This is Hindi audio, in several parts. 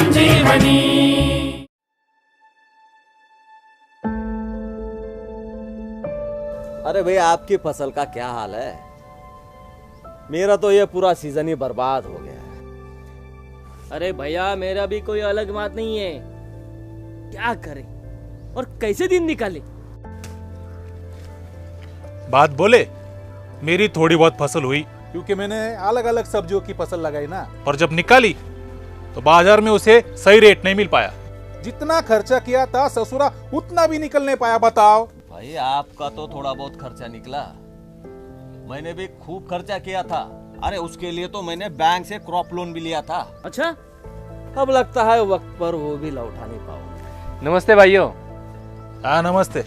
संजीवनी। अरे भाई, आपकी फसल का क्या हाल है? मेरा तो ये पूरा सीजन ही बर्बाद हो गया है। अरे भैया, मेरा भी कोई अलग बात नहीं है। क्या करें और कैसे दिन निकाले? बात बोले, मेरी थोड़ी बहुत फसल हुई क्योंकि मैंने अलग अलग सब्जियों की फसल लगाई ना, और जब निकाली तो बाजार में उसे सही रेट नहीं मिल पाया। जितना खर्चा किया था ससुरा उतना भी निकल नहीं पाया। बताओ भाई, आपका तो थोड़ा बहुत खर्चा निकला, मैंने भी खूब खर्चा किया था। अरे उसके लिए तो मैंने बैंक से क्रॉप लोन भी लिया था। अच्छा, अब लगता है वक्त पर वो भी लौटा नहीं पाऊंगा। नमस्ते भाइयों। हाँ नमस्ते।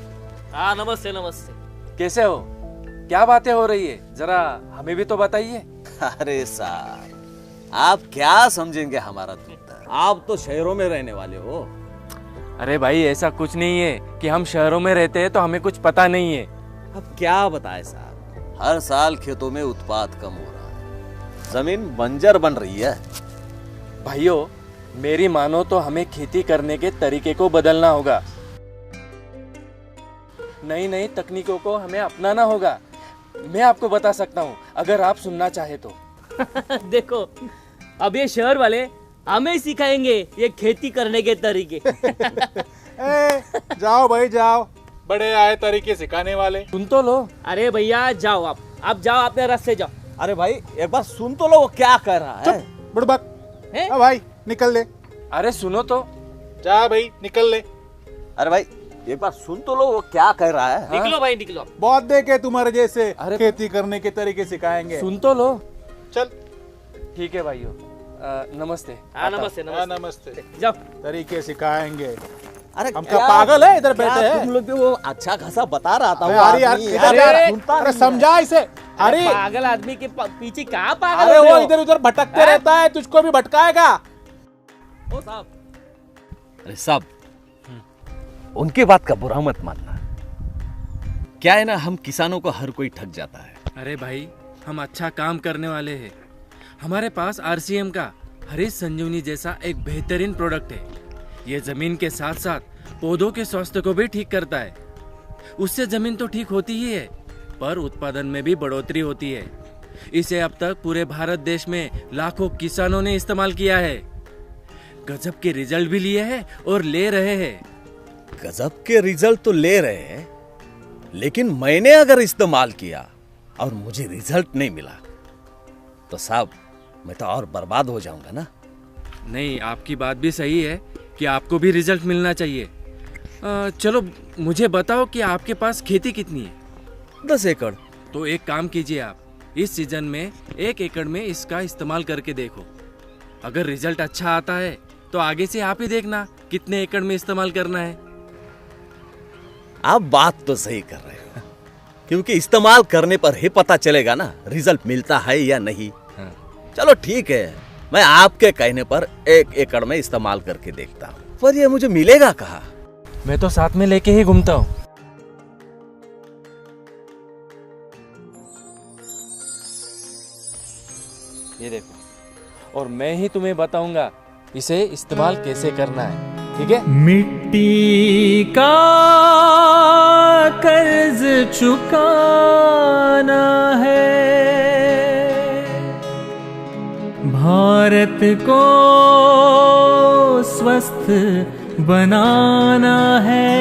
हाँ नमस्ते नमस्ते। कैसे हो? क्या बातें हो रही है, जरा हमें भी तो बताइए। अरे साहब, आप क्या समझेंगे हमारा दुख? आप तो शहरों में रहने वाले हो। अरे भाई, ऐसा कुछ नहीं है कि हम शहरों में रहते हैं तो हमें कुछ पता नहीं है। अब क्या बताए साहब, हर साल खेतों में उत्पाद कम हो रहा है, जमीन बंजर बन रही है। भाइयों, मेरी मानो तो हमें खेती करने के तरीके को बदलना होगा। नई नई तकनीकों को हमें अपनाना होगा। मैं आपको बता सकता हूँ अगर आप सुनना चाहे तो। देखो, अब ये शहर वाले हमें सिखाएंगे ये खेती करने के तरीके। जाओ भाई जाओ, बड़े आए तरीके सिखाने वाले। सुन तो लो। अरे भैया जाओ, आप जाओ, अपने रास्ते जाओ। अरे भाई, एक बार सुन तो लो वो क्या कह रहा है। बुड़बक, हैं? भाई निकल ले। अरे सुनो तो। जा भाई निकल ले। अरे भाई, एक बार सुन तो लो वो क्या कह रहा है। निकलो भाई निकलो। बहुत देखे तुम्हारे जैसे अरे खेती करने के तरीके सिखाएंगे। सुन तो लो। चल ठीक है भाइयों, नमस्ते। हाँ नमस्ते हाँ, नमस्ते। नमस्ते। जाओ। तरीके सिखाएंगे। अरे हम क्या क्या पागल है इधर बैठे हैं? तुम लोग भी वो अच्छा खासा बता रहा था। वो अरे यार, आदमी, इधर अरे यार, सुनता अरे नहीं है। समझा इसे। अरे पागल आदमी के पीछे कहाँ पागल अरे हो रहे वो हो? इधर उधर भटकते रहता है, तुझको भी भटकाएगा। ओ साहब, अरे साहब, उनकी बात का बुरा मत मानना। क्या है ना, हम किसानों को हर कोई ठग जाता है। अरे भाई, हम अच्छा काम करने वाले हैं। हमारे पास आरसीएम का हरित संजीवनी जैसा एक बेहतरीन प्रोडक्ट है। ये जमीन के साथ साथ पौधों के स्वास्थ्य को भी ठीक करता है। उससे जमीन तो ठीक होती ही है, पर उत्पादन में भी बढ़ोतरी होती है। इसे अब तक पूरे भारत देश में लाखों किसानों ने इस्तेमाल किया है। गजब के रिजल्ट भी लिए हैं और ले रहे हैं। गजब के रिजल्ट तो ले रहे हैं, लेकिन मैंने अगर इस्तेमाल किया और मुझे रिजल्ट नहीं मिला तो साहब मैं तो और बर्बाद हो जाऊंगा ना। नहीं, आपकी बात भी सही है कि आपको भी रिजल्ट मिलना चाहिए। चलो मुझे बताओ कि आपके पास खेती कितनी है? 10 एकड़। तो एक काम कीजिए, आप इस सीजन में 1 एकड़ में इसका इस्तेमाल करके देखो। अगर रिजल्ट अच्छा आता है तो आगे से आप ही देखना कितने एकड़ में इस्तेमाल करना है। आप बात तो सही कर रहे हो, क्योंकि इस्तेमाल करने पर ही पता चलेगा ना रिजल्ट मिलता है या नहीं। चलो ठीक है, मैं आपके कहने पर 1 एकड़ में इस्तेमाल करके देखता हूँ, पर ये मुझे मिलेगा कहाँ? मैं तो साथ में लेके ही घूमता हूँ। ये देखो, और मैं ही तुम्हें बताऊंगा इसे इस्तेमाल कैसे करना है। ठीक है? मिट्टी का कर्ज चुकाना है, भारत को स्वस्थ बनाना है,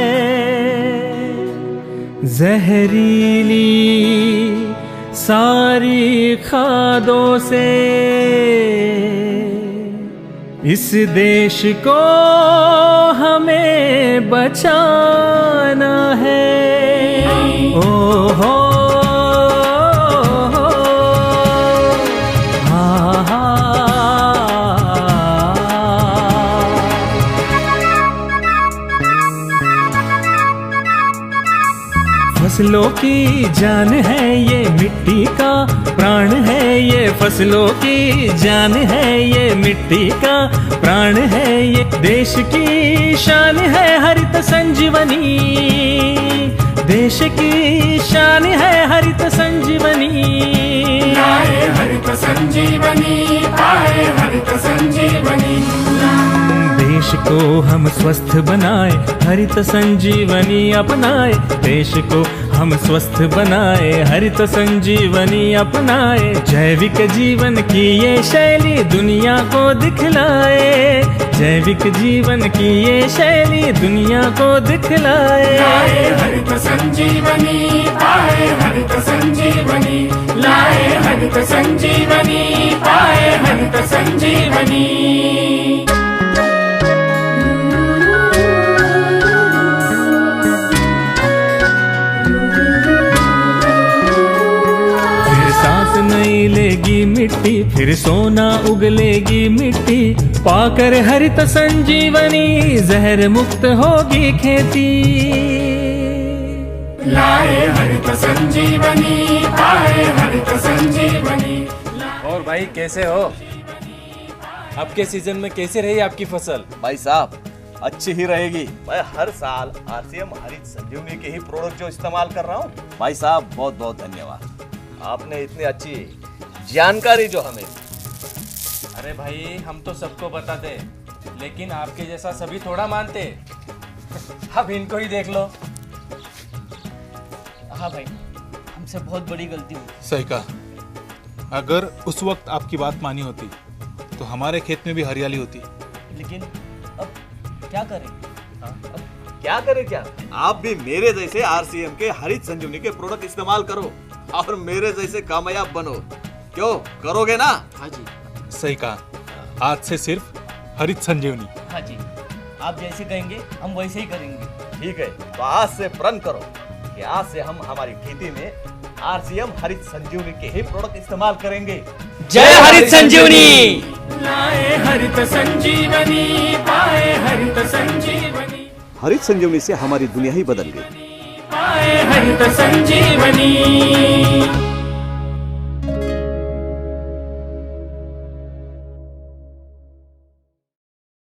जहरीली सारी खादों से इस देश को हमें बचाना है। ओ हो फसलों की जान है ये, मिट्टी का प्राण है ये, फसलों की जान है ये, मिट्टी का प्राण है ये, देश की शान है हरित संजीवनी, देश की शान है हरित संजीवनी। लाए हरित संजीवनी, पाए हरित संजीवनी। देश को हम स्वस्थ बनाए, हरित संजीवनी अपनाए। देश को हम स्वस्थ बनाए, हरित संजीवनी अपनाए। जैविक जीवन की ये शैली दुनिया को दिखलाए, जैविक जीवन की ये शैली दुनिया को दिखलाए। लाए हरित संजीवनी, पाए हरित संजीवनी, लाए हरित संजीवनी, पाए हरित संजीवनी। फिर सांस नई लेगी मिट्टी, फिर सोना उगलेगी मिट्टी। पाकर हरित संजीवनी जहर मुक्त होगी खेती। लाए हरित संजीवनी, पाए हरित संजीवनी। और भाई कैसे हो? आपके सीजन में कैसे रही आपकी फसल? भाई साहब अच्छी ही रहेगी। मैं हर साल आरसीएम हरित संजीवनी के ही प्रोडक्ट जो इस्तेमाल कर रहा हूँ। भाई साहब बहुत बहुत धन्यवाद, आपने इतनी अच्छी जानकारी जो हमें। अरे भाई हम तो सबको बताते, लेकिन आपके जैसा सभी थोड़ा मानते। अब इनको ही देख लो। हाँ भाई, हमसे बहुत बड़ी गलती हुई। सही कहा। अगर उस वक्त आपकी बात मानी होती तो हमारे खेत में भी हरियाली होती। लेकिन अब क्या करें? क्या करे क्या, आप भी मेरे जैसे आरसीएम के हरित संजीवनी के प्रोडक्ट इस्तेमाल करो और मेरे जैसे कामयाब बनो। क्यों करोगे ना? हाँ जी, सही कहा। आज से सिर्फ हरित संजीवनी। हाँ जी, आप जैसे कहेंगे हम वैसे ही करेंगे। ठीक है, तो आज से प्रण करो कि आज से हम हमारी खेती में आरसीएम हरित संजीवनी के ही प्रोडक्ट इस्तेमाल करेंगे। जय हरित संजीवनी। लाए हरित संजीवनी, पाए हरित संजीवनी, हरित संजीवनी से हमारी दुनिया ही बदल गई। पाए हरित संजीवनी।